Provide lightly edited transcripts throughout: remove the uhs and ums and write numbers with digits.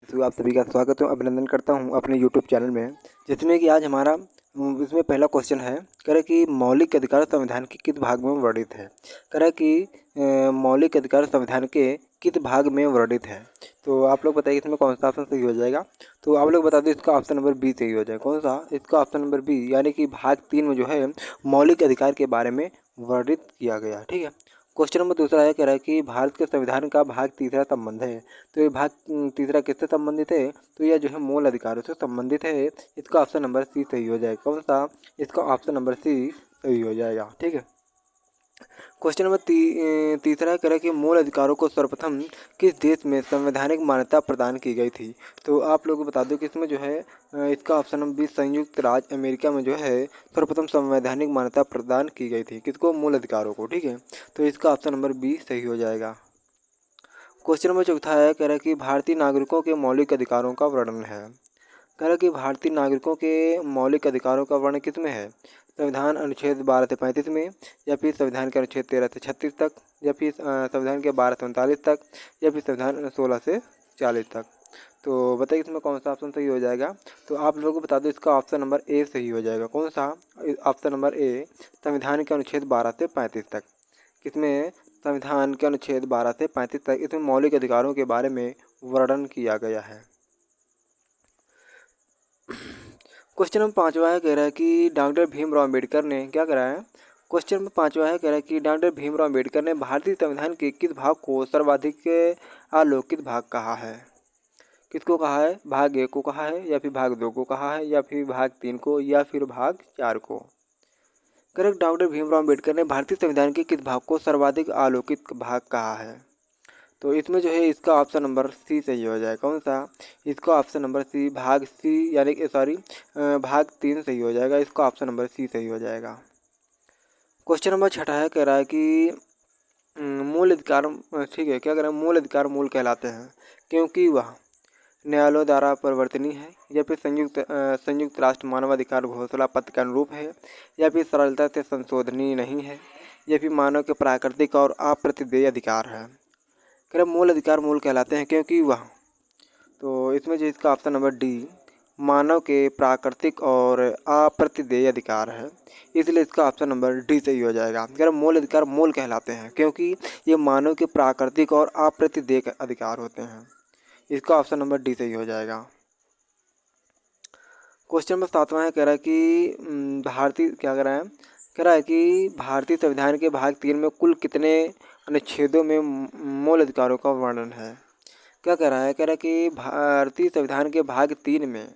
तो आप सभी का स्वागत है, अभिनंदन करता हूं अपने यूट्यूब चैनल में, जिसमें कि आज हमारा इसमें पहला क्वेश्चन है। कह रहा है कि मौलिक अधिकार संविधान के किस भाग में वर्णित है। कह रहा है कि मौलिक अधिकार संविधान के किस भाग में वर्णित है। तो आप लोग बताइए इसमें कौन सा ऑप्शन सही हो जाएगा। तो आप लोग बता दो इसका ऑप्शन नंबर बी सही हो जाएगा। कौन सा? इसका ऑप्शन नंबर बी, यानी कि भाग 3 में जो है मौलिक अधिकार के बारे में वर्णित किया गया। ठीक है। क्वेश्चन नंबर दूसरा है, कह रहा है कि भारत के संविधान का भाग तीसरा संबंध है। तो ये भाग तीसरा किससे संबंधित है? तो यह जो है मूल अधिकारों से संबंधित है। इसका ऑप्शन नंबर सी सही हो जाएगा। कौन सा? इसका ऑप्शन नंबर सी सही हो जाएगा। ठीक है। क्वेश्चन नंबर तीसरा कह रहा है कि मूल अधिकारों को सर्वप्रथम किस देश में संवैधानिक मान्यता प्रदान की गई थी। तो आप लोगों को बता दो कि इसमें जो है इसका ऑप्शन नंबर बी, संयुक्त राज्य अमेरिका में जो है सर्वप्रथम संवैधानिक मान्यता प्रदान की गई थी। किसको? मूल अधिकारों को। ठीक है। तो इसका ऑप्शन नंबर बी सही हो जाएगा। क्वेश्चन नंबर चौथा है, कह रहा है कि भारतीय नागरिकों के मौलिक अधिकारों का वर्णन है। कह रहा है कि भारतीय नागरिकों के मौलिक अधिकारों का वर्णन किस में है? संविधान अनुच्छेद 12 से 35 में, या फिर संविधान के अनुच्छेद 13 से 36 तक, या फिर संविधान के 12 से 39 तक, या फिर संविधान 16 से 40 तक। तो बताइए इसमें कौन सा ऑप्शन सही हो जाएगा। तो आप लोगों को बता दो इसका ऑप्शन नंबर ए सही हो जाएगा। कौन सा? ऑप्शन नंबर ए, संविधान के अनुच्छेद 12 से 35 तक। किसमें? संविधान के अनुच्छेद 12 से 35 तक इसमें मौलिक अधिकारों के बारे में वर्णन किया गया है। क्वेश्चन नंबर पाँचवा है, कह रहा है कि डॉक्टर भीमराव अम्बेडकर ने क्या करा है। क्वेश्चन नंबर पाँचवा है, कह रहा है कि डॉक्टर भीमराव अम्बेडकर ने भारतीय संविधान के किस भाग को सर्वाधिक आलोकित भाग कहा है। किसको कहा है? भाग 1 को कहा है, या फिर भाग 2 को कहा है, या फिर भाग 3 को, या फिर भाग 4 को। करेक्ट, डॉक्टर भीमराव अम्बेडकर ने भारतीय संविधान के किस भाग को सर्वाधिक आलोकित भाग कहा है। तो इसमें जो है इसका ऑप्शन नंबर सी सही हो जाएगा। कौन सा? इसका ऑप्शन नंबर सी, भाग सी, यानी कि सॉरी भाग 3 सही हो जाएगा। इसका ऑप्शन नंबर सी सही हो जाएगा। क्वेश्चन नंबर छठा है, कह रहा है कि मूल अधिकार, ठीक है, क्या कह रहा है, मूल अधिकार मूल कहलाते हैं क्योंकि वह न्यायालयों द्वारा परिवर्तनीय है, या फिर संयुक्त राष्ट्र मानवाधिकार घोषणा पत्र के अनुरूप है, या फिर सरलता से संशोधनीय नहीं है, या फिर मानव के प्राकृतिक और अप्रतिदेय अधिकार है। कह रहे मूल अधिकार मूल कहलाते हैं क्योंकि वह, तो इसमें जो इसका ऑप्शन नंबर डी, मानव के प्राकृतिक और अप्रतिदेय अधिकार है, इसलिए इसका ऑप्शन नंबर डी सही हो जाएगा। कह रहे मूल अधिकार मूल कहलाते हैं क्योंकि ये मानव के प्राकृतिक और अप्रतिदेय अधिकार होते हैं। इसका ऑप्शन नंबर डी सही हो जाएगा। क्वेश्चन नंबर 7वां है, कह रहा है कि भारतीय, क्या कह रहा है, कह रहा है कि भारतीय संविधान के भाग 3 में कुल कितने अनुच्छेदों में मूल अधिकारों का वर्णन है। क्या कह रहा है, कह रहा है कि भारतीय संविधान के भाग 3 में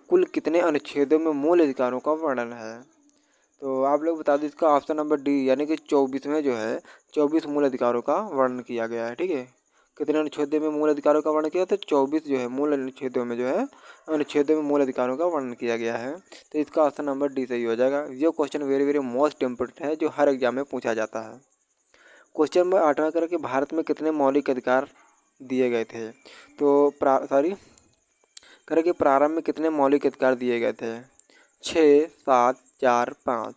कुल कितने अनुच्छेदों में मूल अधिकारों का वर्णन है। तो आप लोग बता दो इसका ऑप्शन नंबर डी, यानी कि 24 में जो है 24 मूल अधिकारों का वर्णन किया गया है। ठीक है। कितने अनुच्छेदों में मूल अधिकारों का वर्णन किया? तो 24 जो है मूल अनुच्छेदों में जो है अनुच्छेदों में मूल अधिकारों का वर्णन किया गया है। तो इसका ऑप्शन नंबर डी सही हो जाएगा। ये question very very most important है, जो हर एग्जाम में पूछा जाता है। क्वेश्चन नंबर 8वां करें कि भारत में कितने मौलिक अधिकार दिए गए थे। तो करें कि प्रारंभ में कितने मौलिक अधिकार दिए गए थे? 6, 7, 4, 5।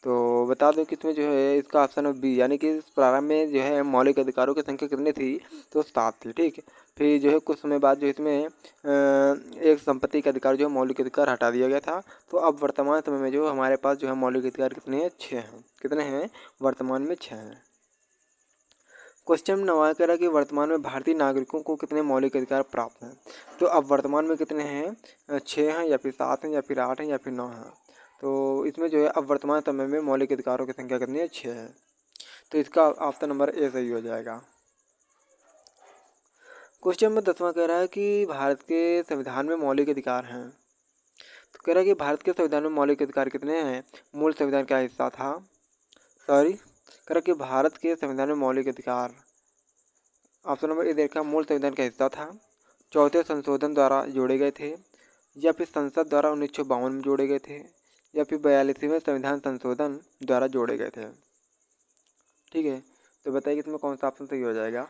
तो बता दो किसमें जो है इसका ऑप्शन है बी, यानी कि प्रारंभ में जो है मौलिक अधिकारों की संख्या कितनी थी? तो 7 थी। ठीक है। फिर जो है कुछ समय बाद जो इसमें एक संपत्ति का अधिकार जो है मौलिक अधिकार हटा दिया गया था। तो अब वर्तमान समय में जो हमारे पास जो है मौलिक अधिकार कितने हैं? 6 हैं। कितने हैं? वर्तमान में 6 हैं। क्वेश्चन 9 कह रहा है कि वर्तमान में भारतीय नागरिकों को कितने मौलिक अधिकार प्राप्त हैं। तो अब वर्तमान में कितने हैं? 6 हैं, या फिर 7 हैं, या फिर 8 हैं, या फिर 9 हैं। तो इसमें जो है अब वर्तमान समय में मौलिक अधिकारों की संख्या कितनी है? 6 है। तो इसका ऑप्शन नंबर ए सही हो जाएगा। क्वेश्चन नंबर 10वां कह रहा है कि भारत के संविधान में मौलिक अधिकार हैं। तो कह रहा है कि भारत के संविधान में मौलिक अधिकार कितने हैं? मूल संविधान का हिस्सा था, सॉरी, कह रहा है कि भारत के संविधान में मौलिक अधिकार, ऑप्शन नंबर ए देखा, मूल संविधान का हिस्सा था, चौथे संशोधन द्वारा जोड़े गए थे, या फिर संसद द्वारा 1952 में जोड़े गए थे, या फिर 42वें संविधान संशोधन द्वारा जोड़े गए थे। ठीक है। तो बताइए इसमें कौन सा ऑप्शन सही हो जाएगा।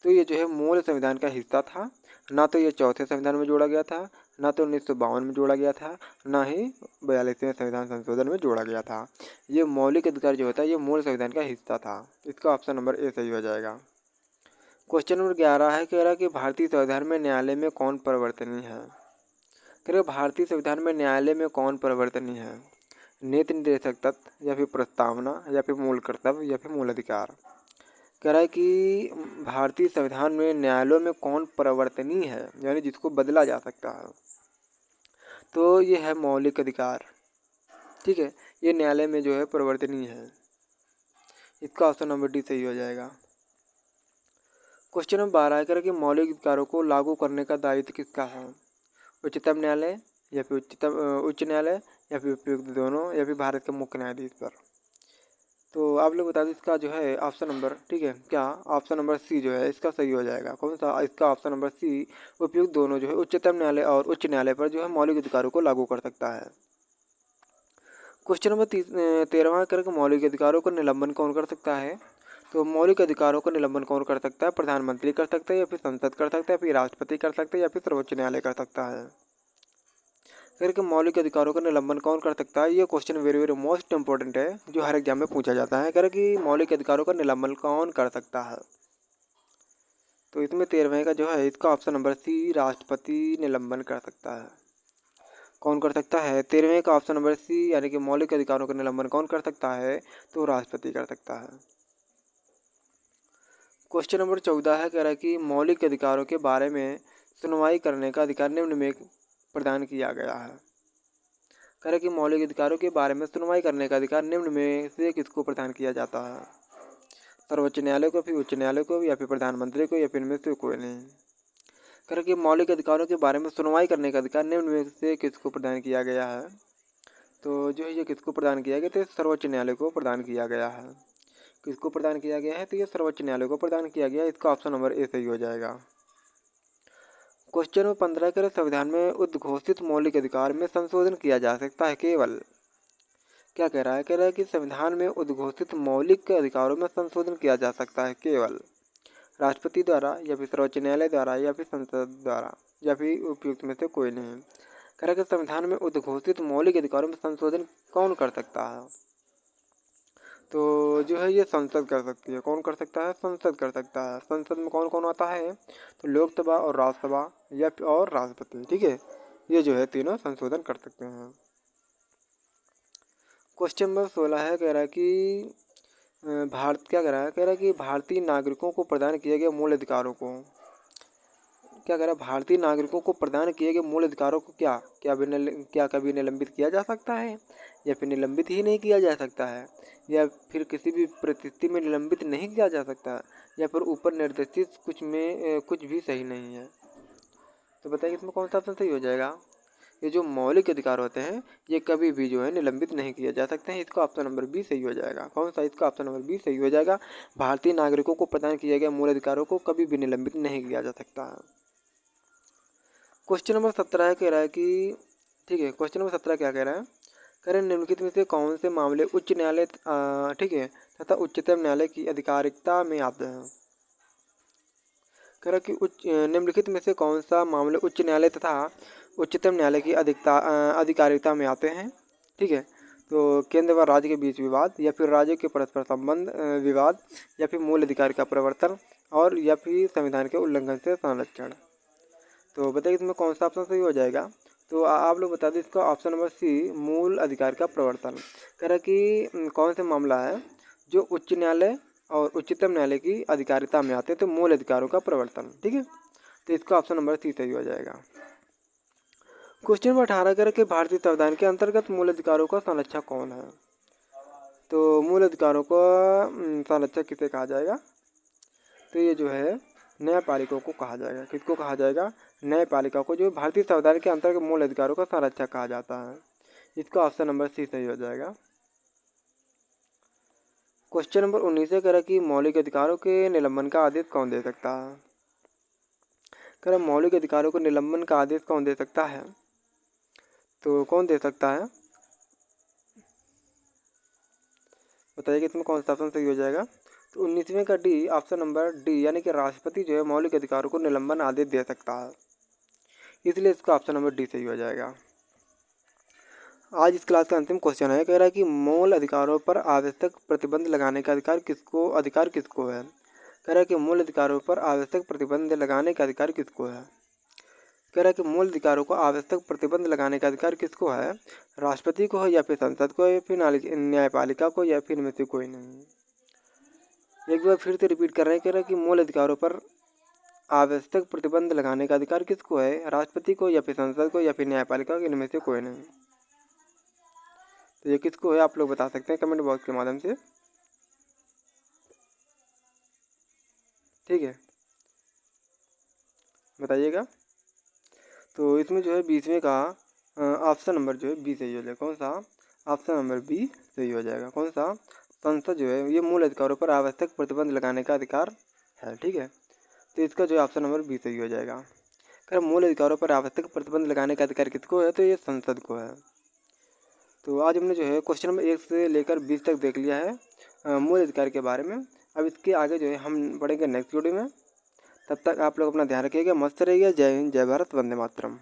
तो ये जो है मूल संविधान का हिस्सा था, ना तो ये चौथे संविधान में जोड़ा गया था, ना तो 1952 में जोड़ा गया था, ना ही 42वें संविधान संशोधन में जोड़ा गया था। ये मौलिक अधिकार जो होता है ये मूल संविधान का हिस्सा था। इसका ऑप्शन नंबर ए सही हो जाएगा। क्वेश्चन नंबर 11 है, कह रहा है कि भारतीय संविधान में न्यायालय में कौन परिवर्तनीय है। कह रहे भारतीय संविधान में न्यायालय में कौन परिवर्तनीय है। नीति निर्देशक तत्व या फिर प्रस्तावना या फिर मूल कर्तव्य या फिर मूल अधिकार। कह रहा है कि भारतीय संविधान में न्यायालयों में कौन परिवर्तनीय है, यानी जिसको बदला जा सकता है, तो ये है मौलिक अधिकार। ठीक है, ये न्यायालय में जो है परिवर्तनीय है। इसका ऑप्शन नंबर डी सही हो जाएगा। क्वेश्चन नंबर 12 है, कह रहा है कि मौलिक अधिकारों को लागू करने का दायित्व किसका है। उच्चतम न्यायालय या फिर उच्च न्यायालय या फिर उपयुक्त दोनों या फिर भारत के मुख्य न्यायाधीश पर। तो आप लोग बता दें इसका जो है ऑप्शन नंबर, ठीक है, क्या ऑप्शन नंबर सी जो है इसका सही हो जाएगा। कौन सा, इसका ऑप्शन नंबर सी, उपयुक्त दोनों जो है उच्चतम न्यायालय और उच्च न्यायालय पर जो है मौलिक अधिकारों को लागू कर सकता है। क्वेश्चन नंबर 13वां करके मौलिक अधिकारों का निलंबन कौन कर सकता है। तो मौलिक अधिकारों का निलंबन कौन कर सकता है। प्रधानमंत्री कर सकता है या फिर संसद कर सकता है, फिर राष्ट्रपति कर सकता है या फिर सर्वोच्च न्यायालय कर सकता है। करके मौलिक अधिकारों का निलंबन कौन कर सकता है। ये question very very most important है, जो हर एग्जाम में पूछा जाता है। कह कि मौलिक अधिकारों का निलंबन कौन कर सकता है। तो इसमें 13वें का जो है इसका ऑप्शन नंबर सी, राष्ट्रपति निलंबन कर सकता है। कौन कर सकता है। 13वें का ऑप्शन नंबर सी, यानी कि मौलिक अधिकारों का निलंबन कौन कर सकता है, तो राष्ट्रपति कर सकता है। क्वेश्चन नंबर 14 है, कह रहा है कि मौलिक अधिकारों के बारे में सुनवाई करने का अधिकार निम्न में प्रदान किया गया है। कह रहा है कि मौलिक अधिकारों के बारे में सुनवाई करने का अधिकार निम्न में से किसको प्रदान किया जाता है। सर्वोच्च न्यायालय को, फिर उच्च न्यायालय को, या फिर प्रधानमंत्री को, या फिर इनमें से कोई नहीं। कह रहा है कि मौलिक अधिकारों के बारे में सुनवाई करने का अधिकार निम्न में से किसको प्रदान किया गया है। तो जो है ये किसको प्रदान किया गया, तो सर्वोच्च न्यायालय को प्रदान किया गया है। किसको प्रदान किया गया है, तो ये सर्वोच्च न्यायालय को प्रदान किया गया। इसका ऑप्शन नंबर ए सही हो जाएगा। क्वेश्चन नंबर 15 के संविधान में उद्घोषित मौलिक अधिकार में संशोधन किया जा सकता है केवल। क्या कह रहा है, कह रहा है कि संविधान में उद्घोषित मौलिक अधिकारों में संशोधन किया जा सकता है केवल राष्ट्रपति द्वारा या फिर सर्वोच्च न्यायालय द्वारा या फिर संसद द्वारा या फिर उपयुक्त में से कोई नहीं। कह रहा है कि संविधान में उद्घोषित मौलिक अधिकारों में संशोधन कौन कर सकता है। तो जो है ये संसद कर सकती है। कौन कर सकता है, संसद कर सकता है। संसद में कौन कौन आता है, तो लोकसभा और राज्यसभा या और राष्ट्रपति। ठीक है, ये जो है तीनों संशोधन कर सकते हैं। क्वेश्चन नंबर 16 है, कह रहा है कि भारत क्या कह रहा है, कह रहा है कि भारतीय नागरिकों को प्रदान किए गए मूल अधिकारों को, क्या कह रहा है, भारतीय नागरिकों को प्रदान किए गए मूल अधिकारों को क्या कभी निलंबित किया जा सकता है या फिर निलंबित ही नहीं किया जा सकता है, या फिर किसी भी परिस्थिति में निलंबित नहीं किया जा सकता, या फिर ऊपर निर्देशित कुछ भी सही नहीं है। तो बताइए इसमें कौन सा ऑप्शन सही हो जाएगा। ये जो मौलिक अधिकार होते हैं ये कभी भी जो है निलंबित नहीं किए जा सकते हैं। इसका ऑप्शन नंबर बी सही हो जाएगा। कौन सा, इसका ऑप्शन नंबर बी सही हो जाएगा। भारतीय नागरिकों को प्रदान किए गए मूल अधिकारों को कभी भी निलंबित नहीं किया जा सकता है। क्वेश्चन नंबर 17 है, कह रहा है कि, ठीक है, क्वेश्चन नंबर 17 क्या कह रहा है, कह रहे निम्नलिखित में से कौन से मामले उच्च न्यायालय ठीक है तथा उच्चतम न्यायालय की अधिकारिकता में आते हैं। कह रहा कि निम्नलिखित में से कौन सा मामले उच्च न्यायालय तथा उच्चतम न्यायालय की अधिकारिकता में आते हैं। ठीक है, तो केंद्र व राज्य के बीच विवाद, या फिर राज्य के परस्पर संबंध विवाद, या फिर मूल अधिकार का प्रवर्तन, और या फिर संविधान के उल्लंघन से संरक्षण। तो बताइए इसमें कौन सा ऑप्शन सही हो जाएगा। तो आप लोग बता दें इसका ऑप्शन नंबर सी, मूल अधिकार का प्रवर्तन। कह रहा कि कौन सा मामला है जो उच्च न्यायालय और उच्चतम न्यायालय की अधिकारिता में आते हैं, तो मूल अधिकारों का प्रवर्तन। ठीक है, तो इसका ऑप्शन नंबर सी सही हो जाएगा। क्वेश्चन नंबर 18 कह रहा कि भारतीय संविधान के अंतर्गत मूल अधिकारों का संरक्षक कौन है। तो मूल अधिकारों का संरक्षक किसे कहा जाएगा, तो ये जो है न्यायपालिका को कहा जाएगा। किसको कहा जाएगा, न्यायपालिका को, जो भारतीय संविधान के अंतर्गत मूल अधिकारों का संरक्षक कहा जाता है। इसका ऑप्शन नंबर सी सही हो जाएगा। क्वेश्चन नंबर 19 कह रहा कि मौलिक अधिकारों के निलंबन का आदेश कौन दे सकता है। कह रहा मौलिक अधिकारों को निलंबन का आदेश कौन दे सकता है, तो कौन दे सकता है, बताइए कि इसमें कौन सा ऑप्शन सही हो जाएगा। तो 19वें का डी, ऑप्शन नंबर डी, यानी कि राष्ट्रपति जो है मौलिक अधिकारों को निलंबन आदेश दे सकता है, इसलिए इसका ऑप्शन नंबर डी सही हो जाएगा। आज इस क्लास का अंतिम क्वेश्चन है, कह रहा है कि मूल अधिकारों पर आवश्यक प्रतिबंध लगाने का अधिकार किसको है। कह रहा है कि मूल अधिकारों पर आवश्यक प्रतिबंध लगाने का अधिकार किसको है। कह रहा है कि मूल अधिकारों को आवश्यक प्रतिबंध लगाने का अधिकार किसको है, राष्ट्रपति को है या फिर संसद को या फिर न्यायपालिका को या फिर इनमें से कोई नहीं। एक बार फिर से रिपीट कर रहे हैं, कह रहा है कि मूल अधिकारों पर आवश्यक प्रतिबंध लगाने का अधिकार किसको है, राष्ट्रपति को या फिर संसद को या फिर न्यायपालिका को, इनमें से कोई नहीं। तो ये किसको है आप लोग बता सकते हैं कमेंट बॉक्स के माध्यम से, ठीक है, बताइएगा। तो इसमें जो है 20वें का ऑप्शन नंबर जो है बी सही हो जाएगा। कौन सा, ऑप्शन नंबर बी सही हो जाएगा। कौन सा, संसद जो है ये मूल अधिकारों पर आवश्यक प्रतिबंध लगाने का अधिकार है, ठीक है। तो इसका जो है ऑप्शन नंबर बी सही हो जाएगा। अगर मूल अधिकारों पर आवश्यक प्रतिबंध लगाने का अधिकार किसको है, तो ये संसद को है। तो आज हमने जो है क्वेश्चन नंबर 1 से लेकर 20 तक देख लिया है मूल अधिकार के बारे में। अब इसके आगे जो है हम पढ़ेंगे नेक्स्ट वीडियो में। तब तक आप लोग अपना ध्यान रखिएगा, मस्त रहिएगा। जय हिंद, जय भारत, वंदे मातरम।